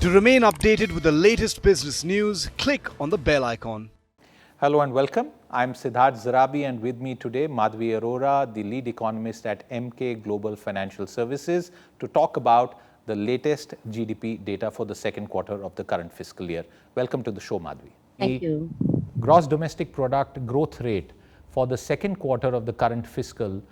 To remain updated with the latest business news, click on the bell icon. Hello and welcome. I'm Siddharth Zarabi, and with me today Madhvi Arora, the lead economist at MK Global Financial Services, to talk about the latest GDP data for the second quarter of the current fiscal year. Welcome to the show, Madhvi. Thank you. Gross domestic product growth rate for the second quarter of the current fiscal,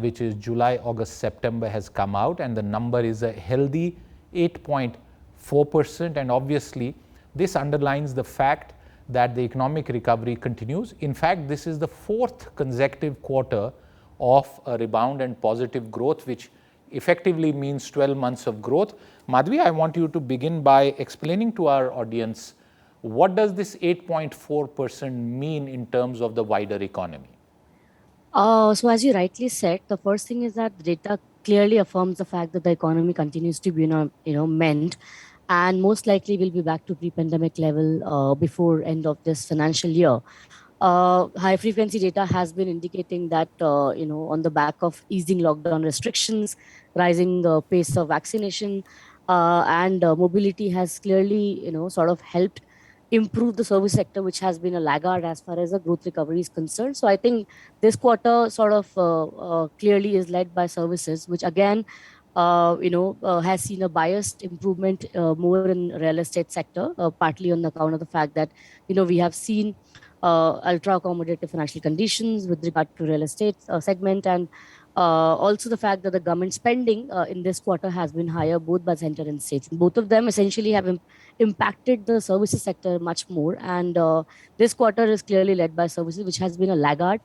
which is July, August, September, has come out, and the number is a healthy 8.4%. And obviously, this underlines the fact that the economic recovery continues. In fact, this is the fourth consecutive quarter of a rebound and positive growth, which effectively means 12 months of growth. Madhvi, I want you to begin by explaining to our audience, what does this 8.4% mean in terms of the wider economy? So as you rightly said, the first thing is that the data clearly affirms the fact that the economy continues to be, mend, and most likely will be back to pre-pandemic level before end of this financial year. High frequency data has been indicating that, on the back of easing lockdown restrictions, rising pace of vaccination, and mobility has clearly, sort of helped improve the service sector, which has been a laggard as far as the growth recovery is concerned. So I think this quarter sort of clearly is led by services, which again, has seen a biased improvement more in real estate sector, partly on account of the fact that, we have seen ultra accommodative financial conditions with regard to real estate segment, and also the fact that the government spending in this quarter has been higher both by center and states. Both of them essentially have impacted the services sector much more, and this quarter is clearly led by services, which has been a laggard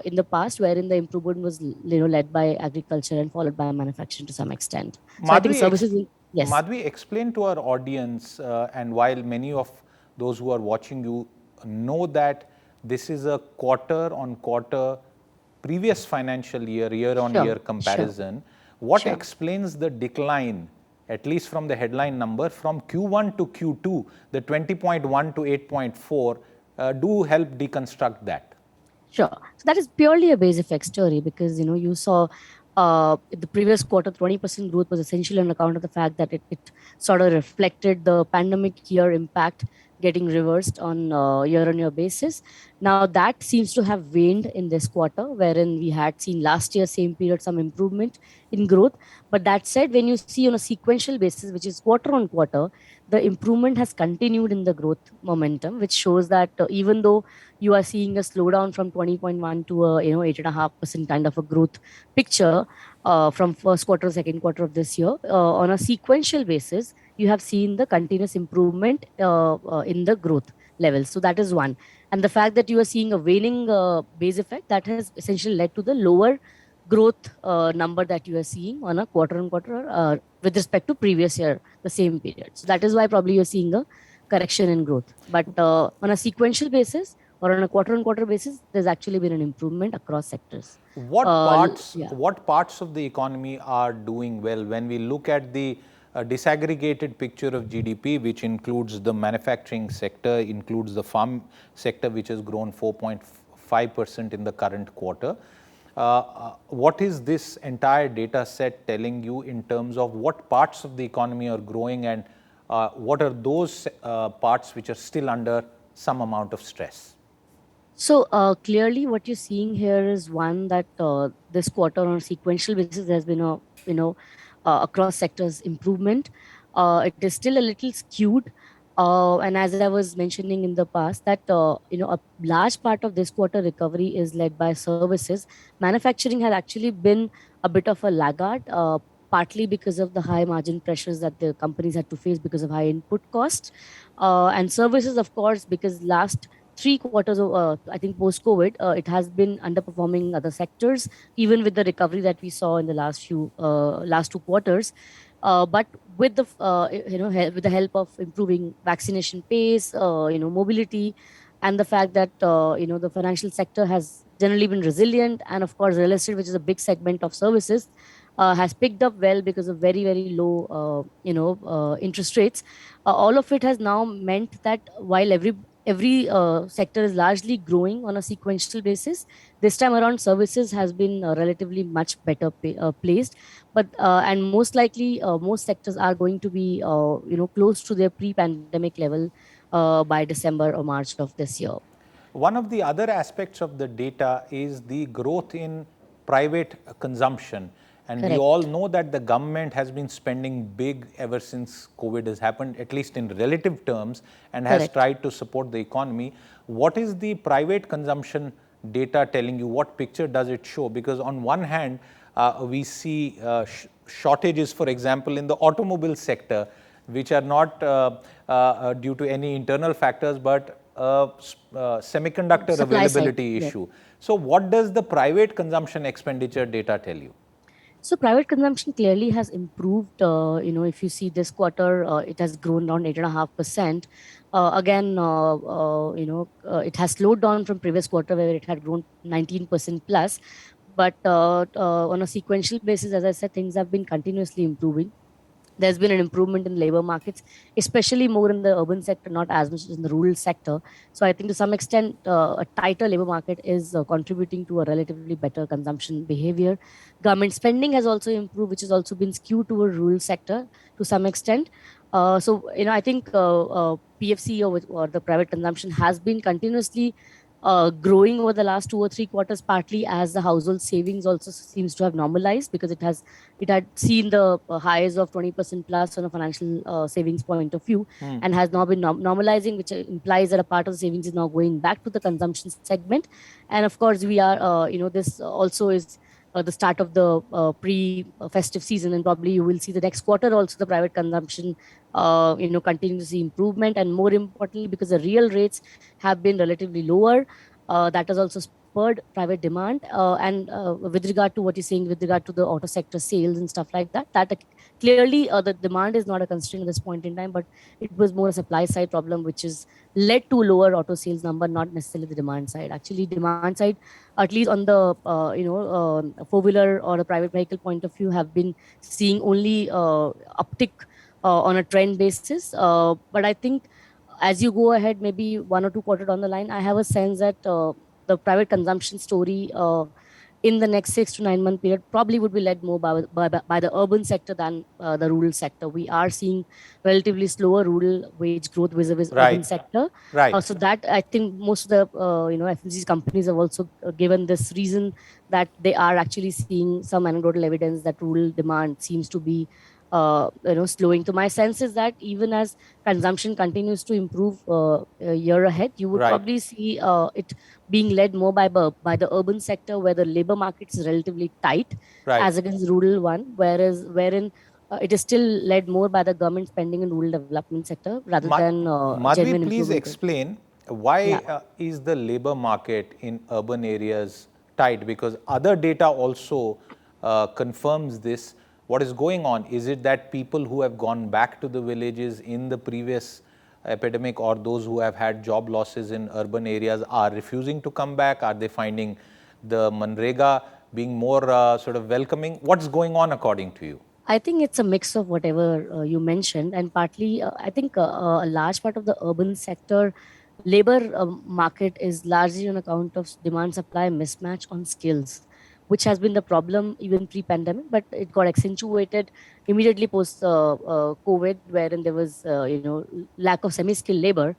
in the past, wherein the improvement was led by agriculture and followed by manufacturing to some extent. So I think services. Yes. Madhvi, explain to our audience, and while many of those who are watching you know that this is a quarter-on-quarter previous financial year, year-on-year comparison, what explains the decline, at least from the headline number, from Q1 to Q2, the 20.1 to 8.4, do help deconstruct that. Sure. So that is purely a base effect story, because, you saw the previous quarter, 20% growth was essentially on account of the fact that it sort of reflected the pandemic year impact getting reversed on year-on-year basis. Now that seems to have waned in this quarter, wherein we had seen last year, same period, some improvement in growth. But that said, when you see on a sequential basis, which is quarter on quarter, the improvement has continued in the growth momentum, which shows that even though you are seeing a slowdown from 20.1 to 8.5% kind of a growth picture from first quarter to second quarter of this year, on a sequential basis, you have seen the continuous improvement in the growth levels. So that is one. And the fact that you are seeing a waning base effect, that has essentially led to the lower growth number that you are seeing on a quarter on quarter with respect to previous year, the same period. So that is why probably you're seeing a correction in growth. But on a sequential basis or on a quarter on quarter basis, there's actually been an improvement across sectors. What parts of the economy are doing well? When we look at the disaggregated picture of GDP, which includes the manufacturing sector, includes the farm sector, which has grown 4.5% in the current quarter. What is this entire data set telling you in terms of what parts of the economy are growing, and what are those parts which are still under some amount of stress? So clearly what you're seeing here is one, that this quarter on a sequential basis, there's been a, across sectors improvement. It is still a little skewed. And as I was mentioning in the past, that, a large part of this quarter recovery is led by services. Manufacturing has actually been a bit of a laggard, partly because of the high margin pressures that the companies had to face because of high input costs. And services, of course, because last 3 quarters of, I think post-COVID, it has been underperforming other sectors, even with the recovery that we saw in the last 2 quarters. But with the, with the help of improving vaccination pace, mobility, and the fact that, the financial sector has generally been resilient, and of course, real estate, which is a big segment of services, has picked up well because of very, very low, interest rates. All of it has now meant that while every sector is largely growing on a sequential basis. This time around, services has been relatively much better placed, but and most likely most sectors are going to be close to their pre-pandemic level by December or March of this year. One of the other aspects of the data is the growth in private consumption. And we all Correct. know that the government has been spending big ever since COVID has happened, at least in relative terms, and has Correct. tried to support the economy. What is the private consumption data telling you? What picture does it show? Because on one hand, we see shortages, for example, in the automobile sector, which are not due to any internal factors, but semiconductor Supply side. availability Yeah. issue. So what does the private consumption expenditure data tell you? So private consumption clearly has improved. If you see this quarter, it has grown around 8.5%. Again, it has slowed down from previous quarter where it had grown 19% plus. But on a sequential basis, as I said, things have been continuously improving. There's been an improvement in labor markets, especially more in the urban sector, not as much as in the rural sector. So I think to some extent, a tighter labor market is contributing to a relatively better consumption behavior. Government spending has also improved, which has also been skewed toward rural sector to some extent. I think PFC or the private consumption has been continuously growing over the last 2 or 3 quarters, partly as the household savings also seems to have normalized because it had seen the highs of 20% plus on a financial savings point of view, and has now been normalizing, which implies that a part of the savings is now going back to the consumption segment. And of course, we are, this also is the start of the pre-festive season, and probably you will see the next quarter also the private consumption, continue to see improvement, and more importantly, because the real rates have been relatively lower, that has also spurred private demand. And with regard to what you're saying, with regard to the auto sector sales and stuff like that, clearly the demand is not a constraint at this point in time, but it was more a supply side problem, which is led to lower auto sales number, not necessarily the demand side. Actually, demand side, at least on the four-wheeler or a private vehicle point of view, have been seeing only uptick on a trend basis. But I think as you go ahead, maybe 1 or 2 quarter down the line, I have a sense that the private consumption story in the next 6 to 9 month period probably would be led more by the urban sector than the rural sector. We are seeing relatively slower rural wage growth vis-a-vis urban Right, sector. right. So that I think most of the FMCG companies have also given this reason that they are actually seeing some anecdotal evidence that rural demand seems to be slowing. To my sense is that even as consumption continues to improve a year ahead, you would Right, probably see it being led more by the urban sector, where the labor market is relatively tight right. as against rural one, wherein it is still led more by the government spending in rural development sector rather than Madhvi, genuine please improvement. explain why Yeah. is the labor market in urban areas tight? Because other data also confirms this. What is going on? Is it that people who have gone back to the villages in the previous epidemic, or those who have had job losses in urban areas, are refusing to come back? Are they finding the Manrega being more sort of welcoming? What's going on according to you? I think it's a mix of whatever you mentioned, and partly I think a large part of the urban sector labor market is largely on account of demand supply mismatch on skills, which has been the problem even pre-pandemic, but it got accentuated immediately post COVID, wherein there was lack of semi-skilled labor,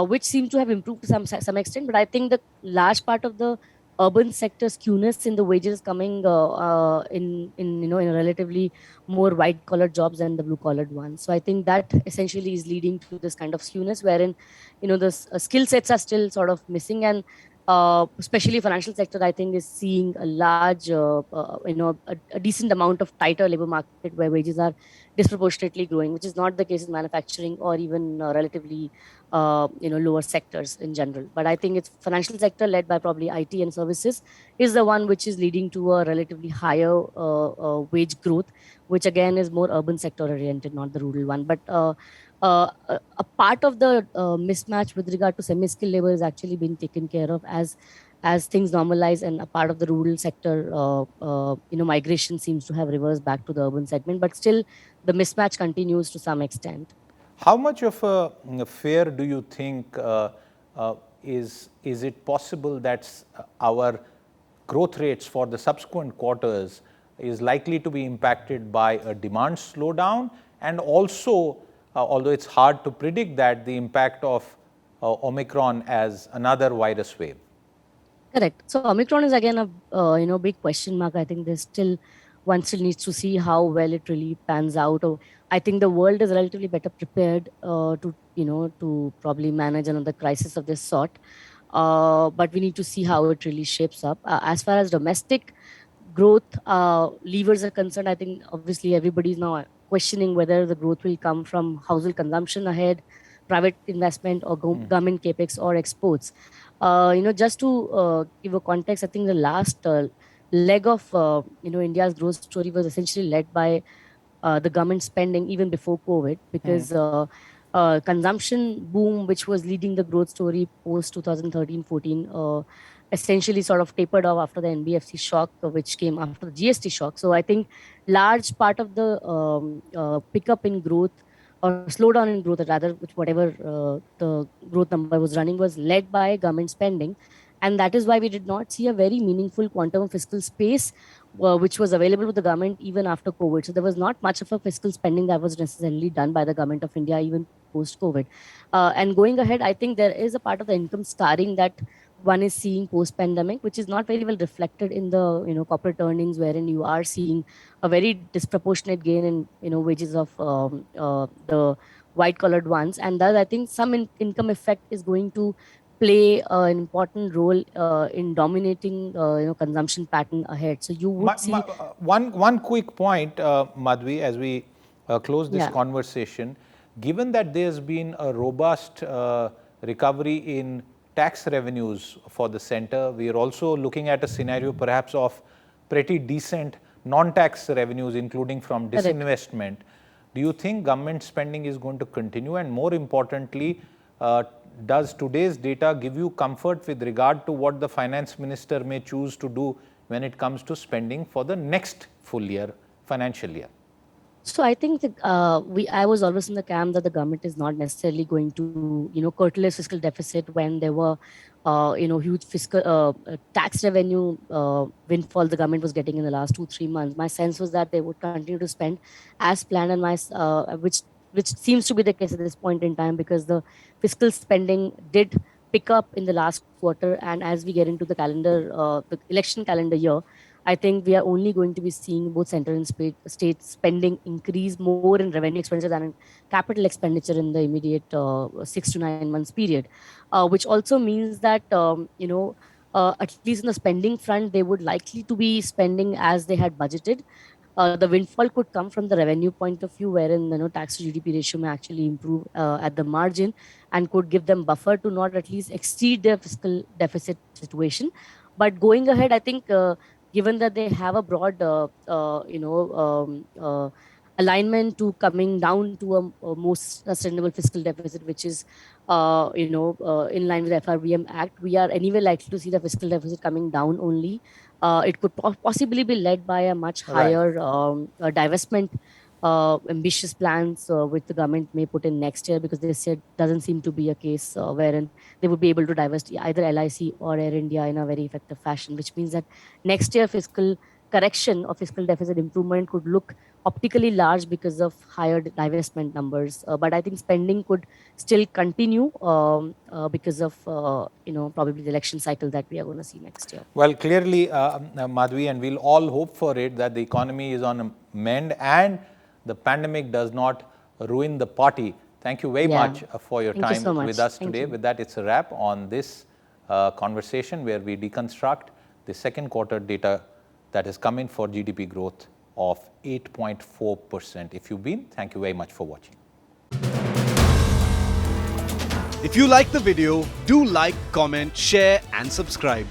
which seemed to have improved to some extent. But I think the large part of the urban sector skewness in the wages coming in a relatively more white collar jobs than the blue collared ones. So I think that essentially is leading to this kind of skewness, wherein the skill sets are still sort of missing, and especially financial sector, I think, is seeing a large a decent amount of tighter labor market where wages are disproportionately growing, which is not the case in manufacturing or even relatively lower sectors in general. But I think it's financial sector led by probably IT and services is the one which is leading to a relatively higher wage growth, which again is more urban sector oriented, not the rural one. But a part of the mismatch with regard to semi-skilled labor is actually being taken care of as things normalize, and a part of the rural sector migration seems to have reversed back to the urban segment, but still the mismatch continues to some extent. How much of a fear do you think is it possible that our growth rates for the subsequent quarters is likely to be impacted by a demand slowdown, and also, although it's hard to predict that, the impact of Omicron as another virus wave? Correct. So Omicron is again a big question mark. I think there's still one still needs to see how well it really pans out. Or I think the world is relatively better prepared to probably manage another crisis of this sort. But we need to see how it really shapes up. As far as domestic growth levers are concerned, I think obviously everybody is now questioning whether the growth will come from household consumption ahead, private investment, or government capex or exports. Just to give a context, I think the last leg of India's growth story was essentially led by the government spending even before COVID, because consumption boom, which was leading the growth story post 2013-14, essentially sort of tapered off after the NBFC shock, which came after the GST shock. So I think large part of the pickup in growth or slowdown in growth, rather, with whatever the growth number was running, was led by government spending. And that is why we did not see a very meaningful quantum of fiscal space, which was available to the government even after COVID. So there was not much of a fiscal spending that was necessarily done by the government of India even post-COVID. And going ahead, I think there is a part of the income scarring that one is seeing post-pandemic, which is not very well reflected in the corporate earnings, wherein you are seeing a very disproportionate gain in wages of the white-collared ones, and thus I think some income effect is going to play an important role in dominating consumption pattern ahead. So you would see one quick point, Madhvi, as we close this conversation. Given that there's been a robust recovery in tax revenues for the center, we are also looking at a scenario perhaps of pretty decent non-tax revenues, including from disinvestment. Do you think government spending is going to continue? And more importantly, does today's data give you comfort with regard to what the finance minister may choose to do when it comes to spending for the next full year, financial year? So I think I was always in the camp that the government is not necessarily going to curtail its fiscal deficit when there were huge fiscal tax revenue windfall the government was getting in the last 2-3 months. My sense was that they would continue to spend as planned, and which seems to be the case at this point in time, because the fiscal spending did pick up in the last quarter, and as we get into the election calendar year, I think we are only going to be seeing both center and state spending increase more in revenue expenditure than in capital expenditure in the immediate 6 to 9 months period, which also means that at least in the spending front, they would likely to be spending as they had budgeted. The windfall could come from the revenue point of view, wherein tax to GDP ratio may actually improve at the margin and could give them buffer to not at least exceed their fiscal deficit situation. But going ahead, I think given that they have a broad alignment to coming down to a most sustainable fiscal deficit, which is in line with the FRBM Act, we are anyway likely to see the fiscal deficit coming down only. It could possibly be led by a much higher divestment ambitious plans which the government may put in next year, because they said doesn't seem to be a case wherein they would be able to divest either LIC or Air India in a very effective fashion, which means that next year fiscal correction or fiscal deficit improvement could look optically large because of higher divestment numbers. But I think spending could still continue because of probably the election cycle that we are going to see next year. Well, clearly, Madhvi, and we'll all hope for it, that the economy is on a mend and the pandemic does not ruin the party. Thank you very much for your time with us today. With that, it's a wrap on this conversation where we deconstruct the second quarter data that has come in for GDP growth of 8.4%. If you've been, thank you very much for watching. If you like the video, do like, comment, share and subscribe.